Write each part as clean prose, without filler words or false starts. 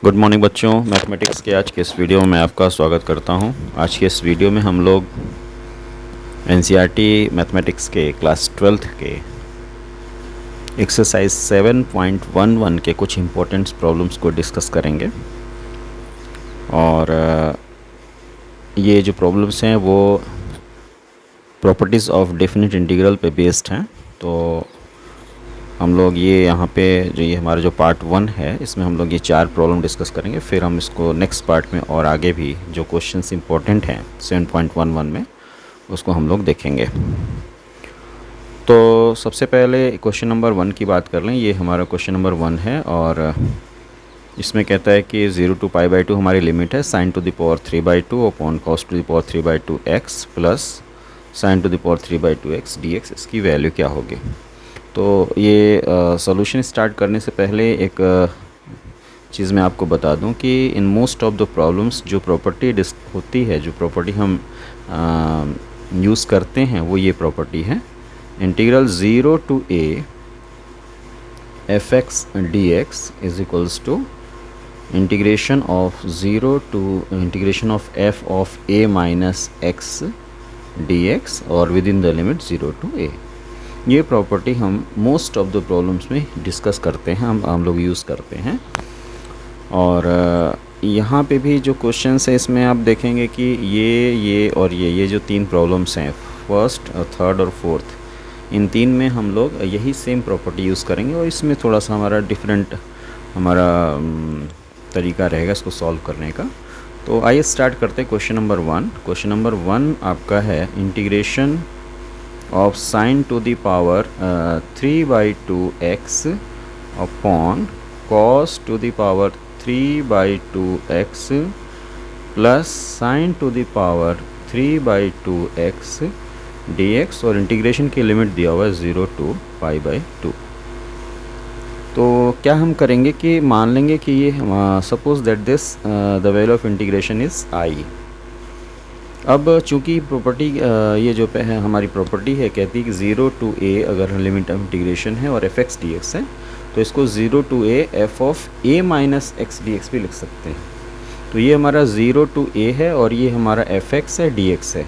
Good morning बच्चों, mathematics के आज के इस वीडियो में मैं आपका स्वागत करता हूं। आज के इस वीडियो में हम लोग एनसीईआरटी मैथमेटिक्स के क्लास 12th के एक्सरसाइज 7.11 के कुछ इम्पोर्टेंट प्रॉब्लम्स को डिस्कस करेंगे। और ये जो प्रॉब्लम्स हैं वो प्रॉपर्टीज़ ऑफ डेफिनेट इंटीग्रल पे बेस्ड हैं। तो हम लोग ये यहाँ पे जो ये हमारा जो पार्ट 1 है इसमें हम लोग ये 4 प्रॉब्लम डिस्कस करेंगे। फिर हम इसको नेक्स्ट पार्ट में और आगे भी जो क्वेश्चंस इंपॉर्टेंट हैं 7.11 में उसको हम लोग देखेंगे। तो सबसे पहले क्वेश्चन नंबर 1 की बात कर लें। ये हमारा क्वेश्चन नंबर 1 है और इसमें कहता है कि 0 to π/2 हमारी लिमिट है sin to the power 3/2 upon cos to the power 3/2 x plus sin to the power 3/2 x dx। इसकी वैल्यू क्या होगी? तो ये सॉल्यूशन स्टार्ट करने से पहले एक चीज़ मैं आपको बता दूं कि in most of the problems जो प्रॉपर्टी होती है, जो प्रॉपर्टी हम यूज़ करते हैं वो ये प्रॉपर्टी है। Integral 0 to a fx dx is equals to integration of 0 to integration of f of a minus x dx और within the limit 0 to a। ये प्रॉपर्टी हम मोस्ट ऑफ द प्रॉब्लम्स में discuss करते हैं, हम लोग use करते हैं। और यहाँ पे भी जो क्वेश्चंस है इसमें आप देखेंगे कि ये और ये जो 3 प्रॉब्लम्स हैं, फर्स्ट और थर्ड और फोर्थ, इन 3 में हम लोग यही सेम प्रॉपर्टी यूज़ करेंगे और इसमें थोड़ा सा हमारा डिफरेंट तरीका रहेगा इसको सॉल्व करने का। तो आइए स्टार्ट करते हैं क्वेश्चन नंबर 1। क्वेश्चन नंबर 1 आपका है integration of sin to the power 3/2 x upon cos to the power 3/2 x plus sin to the power 3/2 x dx और इंटीग्रेशन की लिमिट दिया हुआ है 0 to π/2। तो क्या हम करेंगे कि मान लेंगे कि ये suppose that this the value of integration is i। अब चूंकि प्रॉपर्टी ये जो पे है हमारी प्रॉपर्टी है, कहती है कि 0 to a अगर लिमिट ऑफ इंटीग्रेशन है और f x dx है तो इसको 0 to a f of a minus x dx भी लिख सकते हैं। तो ये हमारा 0 to a है और ये हमारा f x है dx है।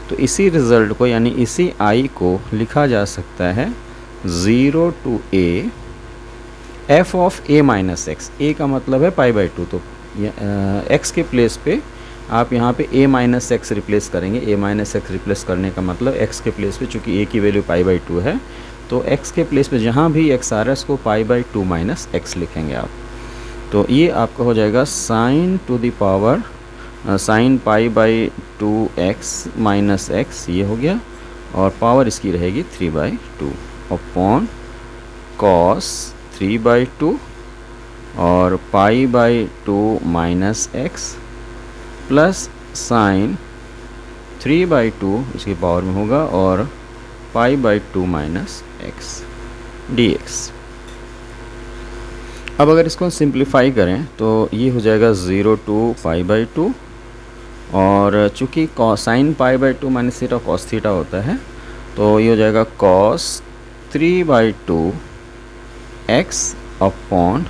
तो इसी रिज़ल्ट को यानी इसी i को लिखा जा सकता है 0 to a f of a minus x। a का मतलब है π/2, तो x के प्लेस पे आप यहाँ पे a माइनस एक्स रिप्लेस करेंगे। a माइनस एक्स रिप्लेस करने का मतलब x के प्लेस पे, चूँकि a की वैल्यू π/2 है तो x के प्लेस पे जहाँ भी x आ रहा है इसको π/2 माइनस x लिखेंगे आप। तो ये आपका हो जाएगा sin to the power sin π/2 x minus x, ये हो गया, और पावर इसकी रहेगी 3/2 अपॉन cos 3/2 और π/2 माइनस x प्लस साइन 3/2 इसकी पावर में होगा और π/2 माइनस x dx। अब अगर इसको सिंप्लीफाई करें तो ये हो जाएगा 0 to π/2 और चूँकि sine π/2 minus theta cos theta होता है तो ये हो जाएगा cos 3/2 x अपॉन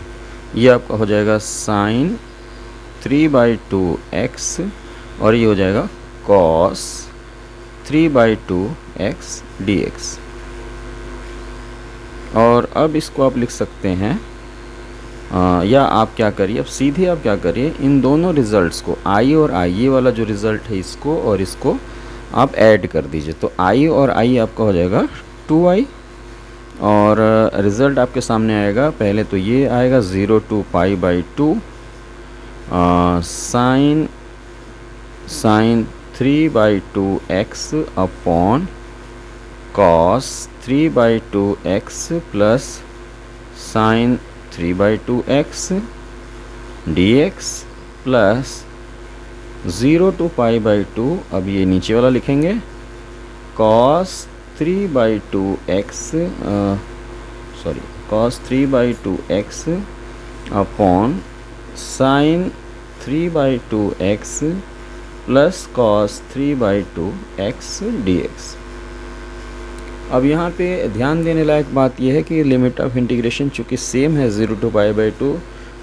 ये आपका हो जाएगा साइन 3/2 x और ये हो जाएगा cos 3/2 x dx। और अब इसको आप लिख सकते हैं या आप क्या करिए, अब सीधे आप क्या करिए, इन दोनों रिज़ल्ट्स को i और i, ये वाला जो रिज़ल्ट है इसको और इसको आप ऐड कर दीजिए। तो i और i आपका हो जाएगा 2i और रिज़ल्ट आपके सामने आएगा। पहले तो ये आएगा 0 to π/2 sine 3/2 x upon cos 3/2 x plus sine 3/2 x dx plus 0 to π/2, अब ये नीचे वाला लिखेंगे cos 3/2 x upon sine 3/2 x plus cos 3/2 x dx। अब यहाँ पे ध्यान देने लायक बात यह है कि लिमिट ऑफ इंटीग्रेशन चूँकि सेम है 0 to π/2,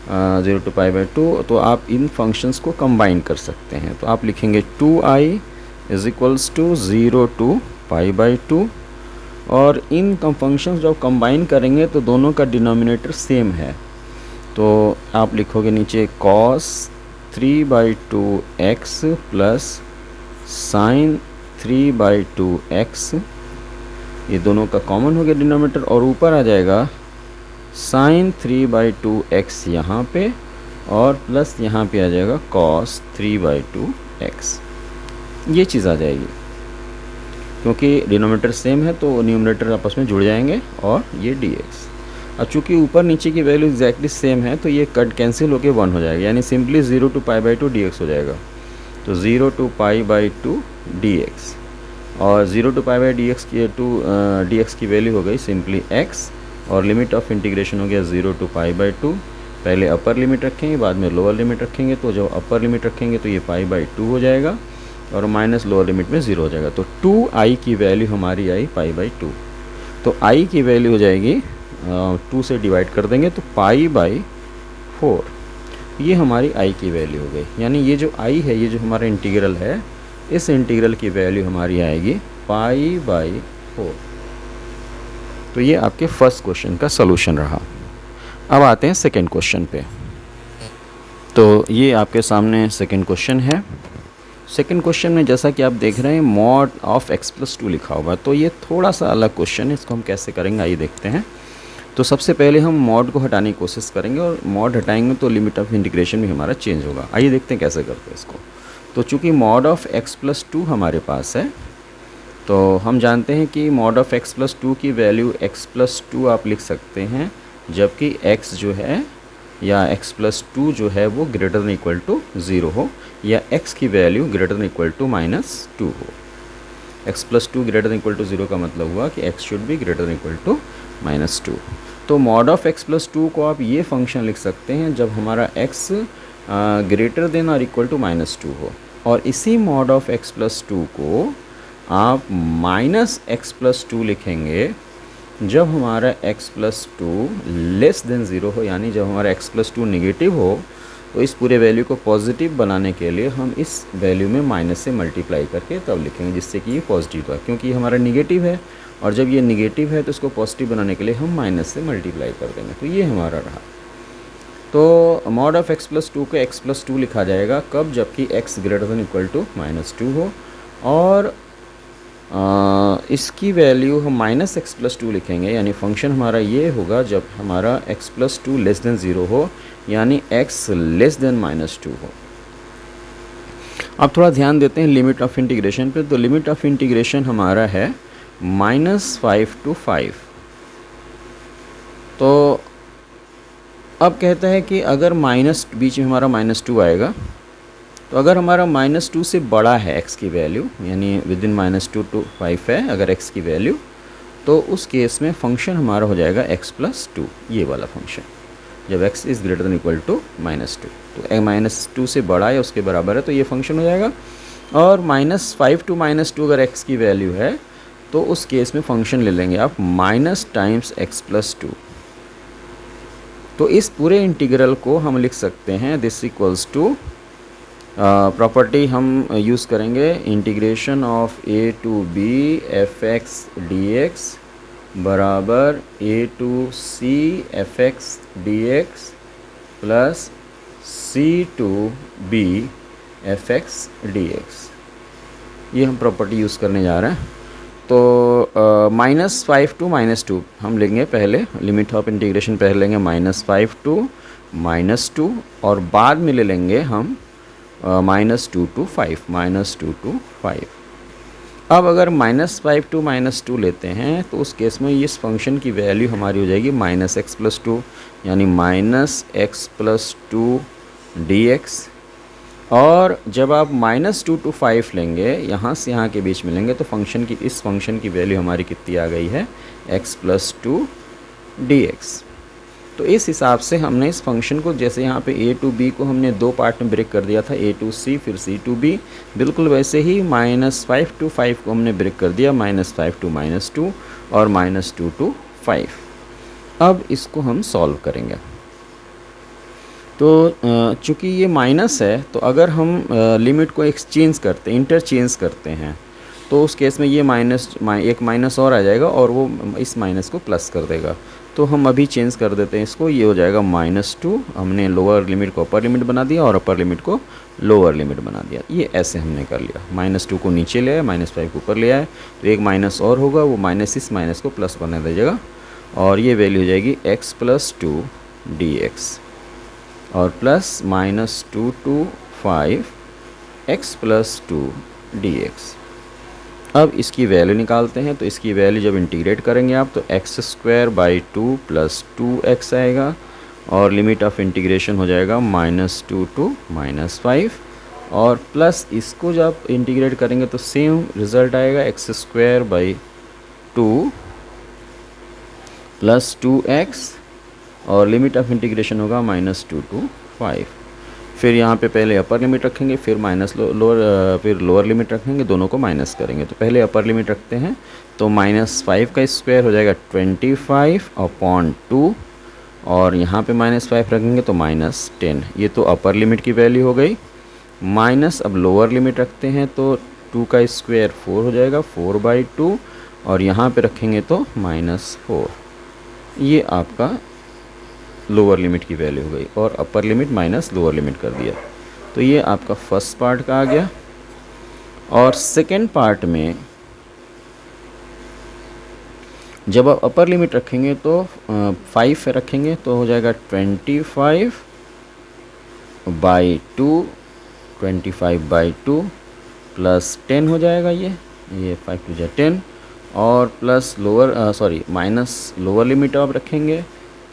0 टू पाई बाई 2, तो आप इन फंक्शंस को कंबाइन कर सकते हैं। तो आप लिखेंगे 2i is equals to 0 to pi by 2, और इन फंक्शंस जब कंबाइन करेंगे तो दोनों का डिनोमिनेटर सेम है। तो आप लिखोगे नीचे cos 3/2x plus sin 3/2x, ये दोनों का कॉमन हो गया डिनोमिनेटर, और ऊपर आ जाएगा sin 3/2x यहाँ पे, और प्लस यहाँ पे आ जाएगा cos 3/2x। ये चीज़ आ जाएगी, क्योंकि डिनोमिनेटर सेम है तो न्यूमरेटर आपस में जुड़ जाएंगे, और ये dx। अब चूँकि ऊपर नीचे की वैल्यू एग्जैक्टली सेम है तो ये कट कैंसिल होकर 1 हो जाएगा, यानी simply 0 to pi by 2 dx हो जाएगा। तो 0 टू पाई बाई 2 dx, और 0 टू पाई बाई dx की वैल्यू हो गई सिंपली x, और लिमिट ऑफ इंटीग्रेशन हो गया 0 टू पाई बाई 2। पहले अपर लिमिट रखेंगे, बाद में लोअर लिमिट रखेंगे, तो जब अपर लिमिट रखेंगे तो ये पाई बाई 2 हो जाएगा, और माइनस लोअर लिमिट में 0 हो जाएगा। तो 2i की वैल्यू हमारी आई पाई बाई 2। तो i की वैल्यू हो जाएगी 2 से डिवाइड कर देंगे तो पाई बाई 4, ये हमारी i की वैल्यू हो गई। यानी ये जो i है, ये जो हमारा इंटीग्रल है, इस इंटीग्रल की वैल्यू हमारी आएगी पाई बाई 4। तो ये आपके फर्स्ट क्वेश्चन का सलूशन रहा। अब आते हैं सेकंड क्वेश्चन पे। तो ये आपके सामने सेकंड क्वेश्चन है। सेकंड क्वेश्चन में जैसा कि आप देख रहे हैं मॉड ऑफ x प्लस 2 लिखा हुआ है, तो ये थोड़ा सा अलग क्वेश्चन है। इसको हम कैसे करेंगे आइए देखते हैं। तो सबसे पहले हम मॉड को हटाने की कोशिश करेंगे, और मॉड हटाएंगे तो लिमिट ऑफ इंटीग्रेशन भी हमारा चेंज होगा। आइए देखते हैं कैसे करते हैं इसको। तो चूँकि मॉड ऑफ x प्लस 2 हमारे पास है, तो हम जानते हैं कि मॉड ऑफ x प्लस 2 की वैल्यू x प्लस 2 आप लिख सकते हैं, जबकि x जो है या x प्लस 2 जो है वो ग्रेटर देन इक्वल टू 0 हो, या x की value greater than equal to -2 हो। x plus 2 greater than equal to 0 का मतलब हुआ कि x should be greater than equal to -2। तो मॉड ऑफ x प्लस 2 को आप ये फंक्शन लिख सकते हैं जब हमारा x ग्रेटर देन और इक्वल टू -2 हो, और इसी मॉड ऑफ x प्लस 2 को आप -x प्लस 2 लिखेंगे जब हमारा x प्लस 2 लेस देन 0 हो, यानी जब हमारा x प्लस 2 निगेटिव हो। तो इस पूरे वैल्यू को पॉजिटिव बनाने के लिए हम इस वैल्यू में माइनस से मल्टीप्लाई करके तब लिखेंगे, जिससे कि ये पॉजिटिव था, क्योंकि ये हमारा निगेटिव है, और जब ये निगेटिव है तो इसको पॉजिटिव बनाने के लिए हम माइनस से मल्टीप्लाई कर देंगे। तो ये हमारा रहा। तो मॉड ऑफ x प्लस 2 को x प्लस 2 लिखा जाएगा कब, जबकि x greater than equal to -2 हो, और इसकी वैल्यू हम -x प्लस 2 लिखेंगे, यानी फंक्शन हमारा ये होगा जब हमारा x प्लस 2 लेस देन 0 हो, यानी x लेस देन -2 हो। अब थोड़ा ध्यान देते हैं लिमिट ऑफ इंटीग्रेशन पे। तो लिमिट ऑफ इंटीग्रेशन हमारा है -5 टू 5। तो अब कहता है कि अगर माइनस बीच में हमारा -2 आएगा, तो अगर हमारा -2 से बड़ा है x की वैल्यू, यानी विद इन -2 टू 5 है अगर x की वैल्यू, तो उस केस में फंक्शन हमारा हो जाएगा x प्लस 2, ये वाला फंक्शन, जब x is greater than equal to -2। तो -2 से बड़ा है उसके बराबर है, तो ये फंक्शन हो जाएगा। और -5 टू -2 अगर x की वैल्यू है, तो उस केस में फंक्शन ले लेंगे आप माइनस टाइम्स x प्लस 2। तो इस पूरे इंटीग्रल को हम लिख सकते हैं दिस इक्वल्स टू, प्रॉपर्टी हम यूज़ करेंगे integration of a to b fx dx बराबर a to c fx dx plus c to b fx dx। ये हम प्रॉपर्टी यूज़ करने जा रहे हैं। तो -5 टू -2 हम लेंगे पहले, लिमिट ऑफ इंटीग्रेशन पहले लेंगे -5 टू -2, और बाद में ले लेंगे हम -2 टू 5। अब अगर -5 टू -2 लेते हैं तो उस केस में इस फंक्शन की वैल्यू हमारी हो जाएगी -x प्लस 2, यानी -x प्लस 2 dx। और जब आप -2 टू 5 लेंगे, यहाँ से यहाँ के बीच में लेंगे, तो फंक्शन की इस फंक्शन की वैल्यू हमारी कितनी आ गई है, x प्लस 2 dx। तो इस हिसाब से हमने इस फंक्शन को, जैसे यहाँ पे a टू b को हमने दो पार्ट में ब्रेक कर दिया था, a टू c फिर c टू b, बिल्कुल वैसे ही -5 टू 5 को हमने ब्रेक कर दिया, -5 टू -2 और -2 टू 5। अब इसको हम सॉल्व करेंगे। तो चूँकि ये माइनस है, तो अगर हम लिमिट को इंटरचेंज करते हैं, तो उस केस में ये एक माइनस और आ जाएगा और वो इस माइनस को प्लस कर देगा। तो हम अभी चेंज कर देते हैं इसको, ये हो जाएगा -2। हमने लोअर लिमिट को अपर लिमिट बना दिया और अपर लिमिट को लोअर लिमिट बना दिया। ये ऐसे हमने कर लिया, -2 को नीचे ले आया, -5 को ऊपर ले आया, तो एक माइनस और होगा, वो माइनस इस माइनस को प्लस बना दीजिएगा और ये वैल्यू हो जाएगी x + 2 dx और प्लस -2 to 5 x + 2 dx। अब इसकी वैल्यू निकालते हैं, तो इसकी वैल्यू जब इंटीग्रेट करेंगे आप, तो x²/2 + 2x आएगा और लिमिट ऑफ इंटीग्रेशन हो जाएगा -2 to -5 और प्लस इसको जब इंटीग्रेट करेंगे तो सेम रिज़ल्ट आएगा, x²/2 + 2x और लिमिट ऑफ इंटीग्रेशन होगा -2 to 5। फिर यहाँ पे पहले अपर लिमिट रखेंगे, फिर फिर लोअर लिमिट रखेंगे, दोनों को माइनस करेंगे। तो पहले अपर लिमिट रखते हैं, तो -5 का स्क्वायर हो जाएगा 25/2 और यहाँ पे -5 रखेंगे तो -10। ये तो अपर लिमिट की वैल्यू हो गई। माइनस अब लोअर लिमिट रखते हैं, तो 2 का स्क्वायर 4 हो जाएगा, 4/2 और यहाँ पे रखेंगे तो -4। ये आपका लोअर लिमिट की वैल्यू हो गई और upper limit minus lower limit कर दिया। तो ये आपका फर्स्ट पार्ट का आ गया। और सेकेंड पार्ट में जब आप अपर लिमिट रखेंगे तो 5 रखेंगे तो हो जाएगा 25/2 प्लस 10 हो जाएगा, ये 5 × 10 और प्लस माइनस लोअर लिमिट आप रखेंगे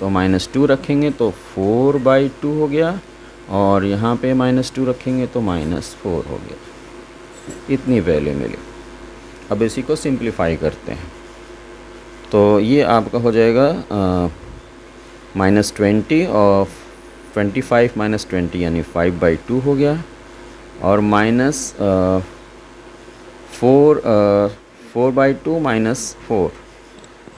तो -2 रखेंगे तो 4/2 हो गया और यहाँ पे -2 रखेंगे तो -4 हो गया। इतनी वैल्यू मिली। अब इसी को सिंप्लीफाई करते हैं, तो ये आपका हो जाएगा -20 और 25 - 20 यानी 5/2 हो गया और -4/2 -4,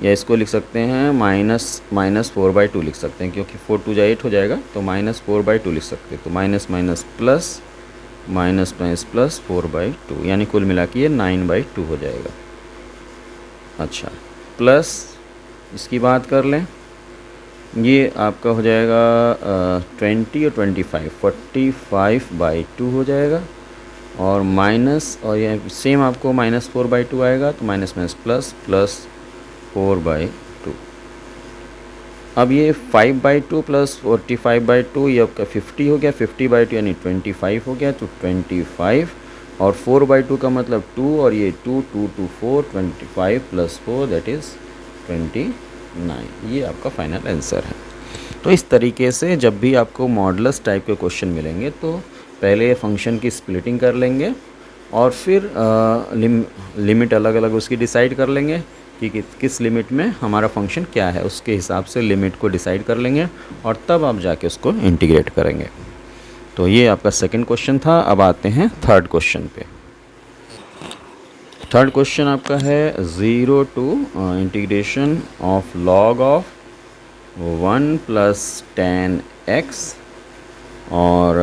या इसको लिख सकते हैं -4/2 लिख सकते हैं, क्योंकि 4 × 2 = 8 हो जाएगा, तो -4/2 लिख सकते हैं। तो माइनस प्लस 4/2 यानी कुल मिला के ये 9/2 हो जाएगा। अच्छा, प्लस इसकी बात कर लें, ये आपका हो जाएगा 20 और 25 45/2 हो जाएगा और माइनस, और ये सेम आपको -4/2 आएगा, तो माइनस प्लस 4/2। अब ये 5/2 प्लस 45/2 ये आपका 50 हो गया, 50/2 यानी 25 हो गया, तो 25 और 4/2 का मतलब 2 और ये 2 2 2 4 25 + 4 दैट इज़ 29। ये आपका फाइनल आंसर है। तो इस तरीके से जब भी आपको मॉडुलस टाइप के क्वेश्चन मिलेंगे तो पहले फंक्शन की स्प्लिटिंग कर लेंगे और फिर लिमिट अलग अलग उसकी डिसाइड कर लेंगे कि किस लिमिट में हमारा फंक्शन क्या है, उसके हिसाब से लिमिट को डिसाइड कर लेंगे और तब आप जाके उसको इंटीग्रेट करेंगे। तो ये आपका सेकंड क्वेश्चन था। अब आते हैं थर्ड क्वेश्चन पे। थर्ड क्वेश्चन आपका है 0 to integration of log of 1 + 10x और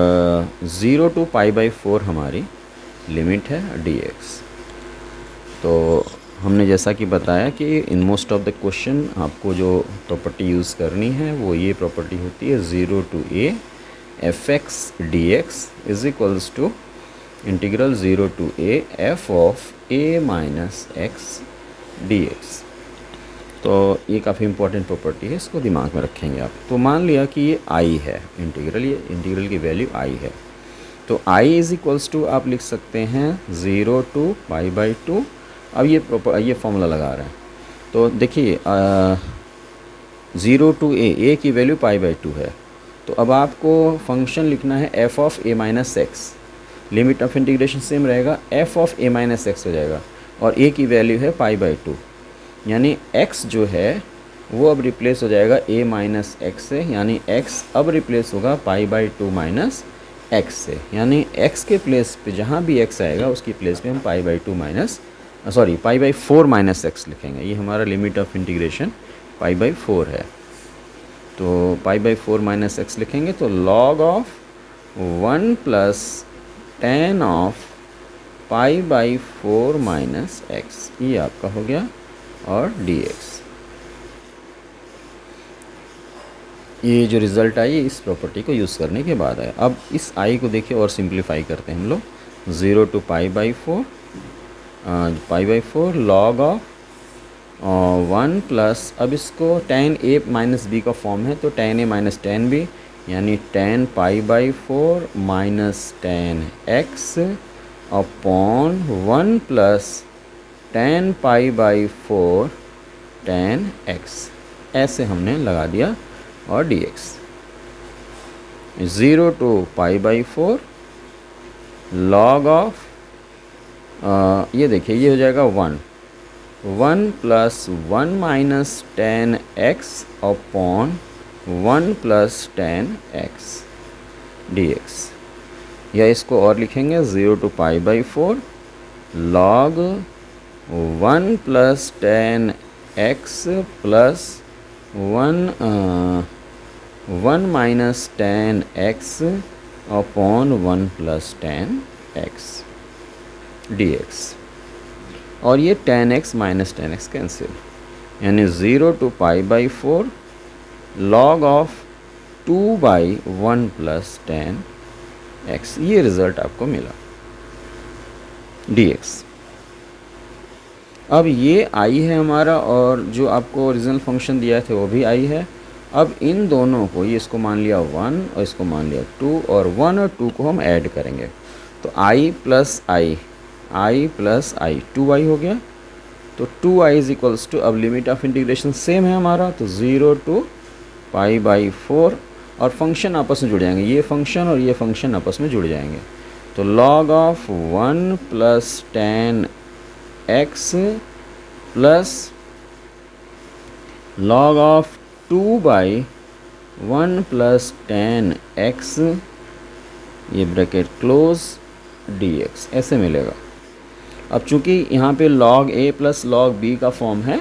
0 to π/4 हमारी लिमिट है dx। तो हमने जैसा कि बताया कि in most of the question आपको जो प्रॉपर्टी यूज़ करनी है वो ये प्रॉपर्टी होती है 0 to a fx dx = integral 0 to a f of a - x dx। तो ये काफ़ी इंपॉर्टेंट प्रॉपर्टी है, इसको दिमाग में रखेंगे आप। तो मान लिया कि ये i है इंटीग्रल, ये इंटीग्रल की वैल्यू i है, तो i = आप लिख सकते हैं 0 to π/2। अब ये फॉर्मूला लगा रहे हैं, तो देखिए 0 to a की वैल्यू π/2 है, तो अब आपको फंक्शन लिखना है f of a - x। Limit of integration same रहेगा, f of a - x हो जाएगा और a की वैल्यू है π/2, यानी x जो है वो अब रिप्लेस हो जाएगा a - x से, यानी x अब रिप्लेस होगा π/2 - x से, यानी x के प्लेस पे जहाँ भी x आएगा उसकी प्लेस पे हम π/4 - x लिखेंगे। ये हमारा लिमिट ऑफ इंटीग्रेशन π/4 है। तो पाई बाई 4 माइनस एक्स लिखेंगे तो log of 1 plus ten of pi by 4 minus x, ये आपका हो गया, और dx। ये जो रिज़ल्ट आई इस प्रॉपर्टी को यूज़ करने के बाद आया। अब इस आई को देखिए और सिंप्लीफाई करते हैं हम लोग। 0 to pi by 4 log of 1 plus, अब इसको tan a माइनस बी का फॉर्म है तो tan a minus tan b, यानी tan pi by 4 minus tan x upon 1 plus tan pi by 4 tan x, ऐसे हमने लगा दिया, और dx। 0 to pi by 4 log of, ये देखिए ये हो जाएगा 1 plus 1 minus tan x upon 1 plus tan x dx, या इसको और लिखेंगे 0 to pi by 4 log 1 plus tan x plus 1 minus tan x upon 1 plus tan x dx, और ये tan x minus tan x cancel, यानी 0 to pi by 4 log of 2 by 1 plus tan x, ये result आपको मिला dx। अब ये आई है हमारा, और जो आपको ओरिजिनल फंक्शन दिया थे वो भी आई है। अब इन दोनों को, ये इसको मान लिया 1 और इसको मान लिया 2, और 1 और 2 को हम ऐड करेंगे तो i प्लस आई 2i हो गया, तो 2i इज इक्वल्स टू, अब लिमिट ऑफ इंटीग्रेशन सेम है हमारा, तो 0 टू पाई बाई 4, और फंक्शन आपस में जुड़ जाएंगे, ये फंक्शन और ये फंक्शन आपस में जुड़ जाएंगे, तो log of 1 plus tan x plus log of 2 by 1 plus tan x, ये ब्रैकेट क्लोज, dx, ऐसे मिलेगा। अब चूंकि यहाँ पे log a plus log b का फॉर्म है,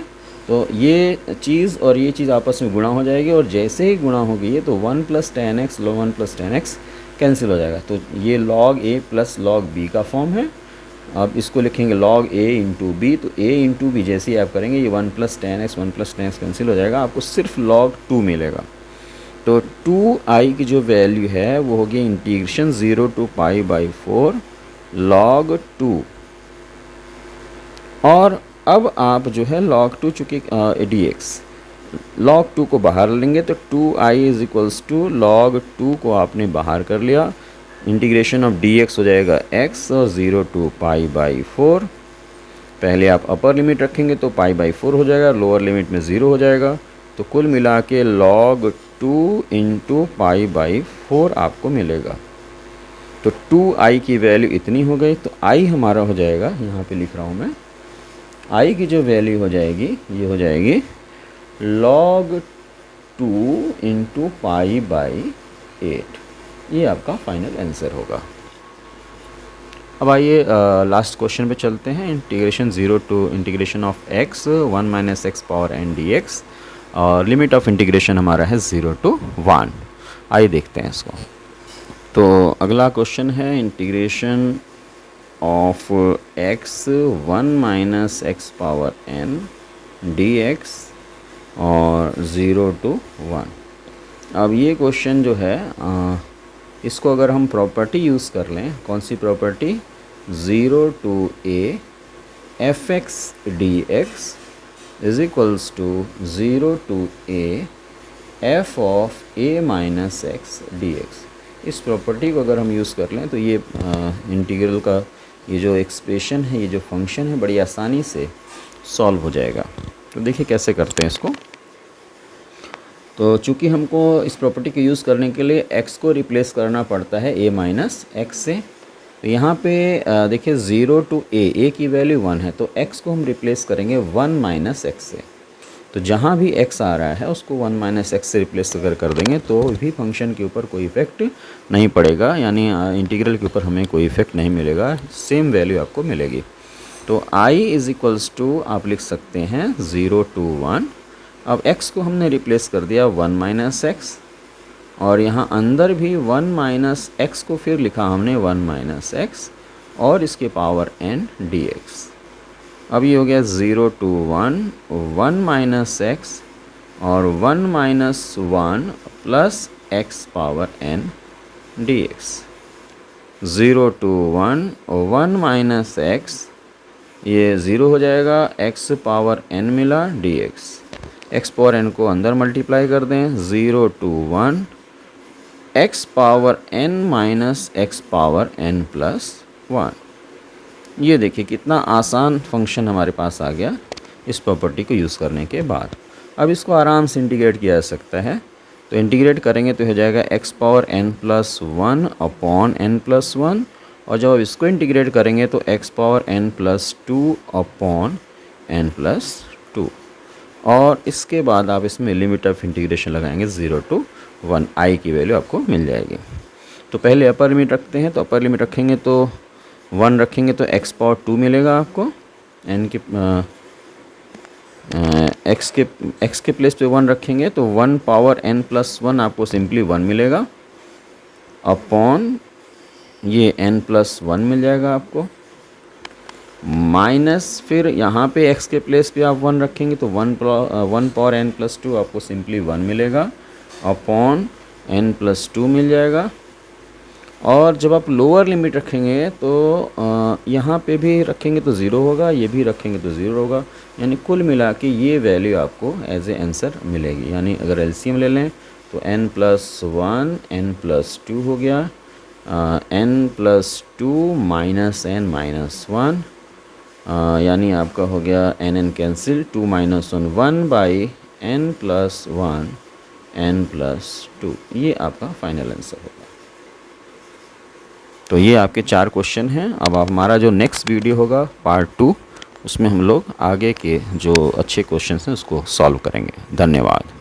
तो ये चीज़ और ये चीज़ आपस में गुणा हो जाएगी, और जैसे ही गुणा होगी ये, तो 1 plus tan x log 1 plus tan x cancel हो जाएगा, तो ये log a plus log b का फॉर्म है। अब इसको लिखेंगे log a इंटू बी, तो a इंटू बी जैसे ही आप करेंगे ये 1 प्लस tan x कैंसिल हो जाएगा, आपको सिर्फ log 2 मिलेगा। तो 2i की जो वैल्यू है वो होगी integration 0 to pi by 4 log 2, और अब आप जो है log 2 चूँकि dx, log 2 को बाहर लेंगे तो 2i is equals to log 2 को आपने बाहर कर लिया, इंटीग्रेशन ऑफ dx हो जाएगा x, और 0 टू पाई बाई 4, पहले आप अपर लिमिट रखेंगे तो पाई बाई 4 हो जाएगा, लोअर लिमिट में 0 हो जाएगा, तो कुल मिला के log 2 इंटू पाई बाई 4 आपको मिलेगा। तो 2i की वैल्यू इतनी हो गई, तो i हमारा हो जाएगा, यहाँ पे लिख रहा हूँ मैं, i की जो वैल्यू हो जाएगी ये हो जाएगी log 2 इंटू पाई बाई 8, ये आपका फाइनल आंसर होगा। अब आइए लास्ट क्वेश्चन पे चलते हैं। Integration 0 to integration of x 1 minus x power n dx, और लिमिट ऑफ इंटीग्रेशन हमारा है 0 टू 1। आइए देखते हैं इसको। तो अगला क्वेश्चन है integration of x 1 minus x power n dx और 0 टू 1। अब ये क्वेश्चन जो है इसको अगर हम प्रॉपर्टी यूज़ कर लें, कौन सी property, 0 to a fx dx is equals to 0 to a f of a minus x dx। इस प्रॉपर्टी को अगर हम यूज़ कर लें तो ये इंटीग्रल का ये जो एक्सप्रेशन है, ये जो फंक्शन है, बड़ी आसानी से सॉल्व हो जाएगा। तो देखिए कैसे करते हैं इसको। तो चूँकि हमको इस प्रॉपर्टी को यूज़ करने के लिए x को रिप्लेस करना पड़ता है a माइनस एक्स से, तो यहाँ पे देखिए 0 टू a की वैल्यू 1 है, तो x को हम रिप्लेस करेंगे 1 माइनस एक्स से। तो जहाँ भी x आ रहा है उसको 1 माइनस एक्स से रिप्लेस अगर कर देंगे तो भी फंक्शन के ऊपर कोई इफेक्ट नहीं पड़ेगा, यानी इंटीग्रल के ऊपर हमें कोई इफेक्ट नहीं मिलेगा, सेम वैल्यू आपको मिलेगी। तो i इज़ इक्वल्स टू आप लिख सकते हैं 0 टू 1। अब x को हमने रिप्लेस कर दिया 1 माइनस एक्स, और यहाँ अंदर भी 1 माइनस एक्स को फिर लिखा हमने 1 माइनस एक्स और इसके पावर n dx। अब ये हो गया 0 to 1, 1 माइनस एक्स और 1 minus 1 plus x power n dx। 0 to 1, 1 minus x, ये 0 हो जाएगा, x पावर n मिला dx। x पावर n को अंदर मल्टीप्लाई कर दें, 0 to 1, x power n minus x power n plus 1। ये देखिए कितना आसान फंक्शन हमारे पास आ गया इस प्रॉपर्टी को यूज़ करने के बाद। अब इसको आराम से इंटीग्रेट किया जा सकता है, तो इंटीग्रेट करेंगे तो हो जाएगा x power n plus 1 upon n plus 1, और जब इसको इंटीग्रेट करेंगे तो x power n plus 2 upon n plus 2, और इसके बाद आप इसमें लिमिट ऑफ इंटीग्रेशन लगाएंगे 0 to 1, i की वैल्यू आपको मिल जाएगी। तो पहले अपर लिमिट रखते हैं, तो अपर लिमिट रखेंगे तो 1 रखेंगे तो x पावर 2 मिलेगा आपको, n के x के प्लेस पे 1 रखेंगे तो 1 पावर n प्लस 1 आपको सिंपली 1 मिलेगा, अपॉन ये n प्लस 1 मिल जाएगा आपको, माइनस फिर यहाँ पे x के प्लेस पे आप 1 रखेंगे तो 1 पावर n प्लस 2 आपको सिंपली 1 मिलेगा, अपॉन n प्लस 2 मिल जाएगा। और जब आप लोअर लिमिट रखेंगे तो यहाँ पे भी रखेंगे तो 0 होगा, ये भी रखेंगे तो 0 होगा, यानी कुल मिला के ये वैल्यू आपको एज ए आंसर मिलेगी। यानी अगर एलसीएम ले लें तो n प्लस 1 n प्लस 2 हो गया, n plus 2 minus n minus 1, यानी आपका हो गया n cancel, 2 minus 1 1 by n plus 1 n plus 2, ये आपका फाइनल आंसर होगा। तो ये आपके 4 क्वेश्चन हैं। अब हमारा जो नेक्स्ट वीडियो होगा पार्ट 2, उसमें हम लोग आगे के जो अच्छे क्वेश्चन हैं उसको सॉल्व करेंगे। धन्यवाद।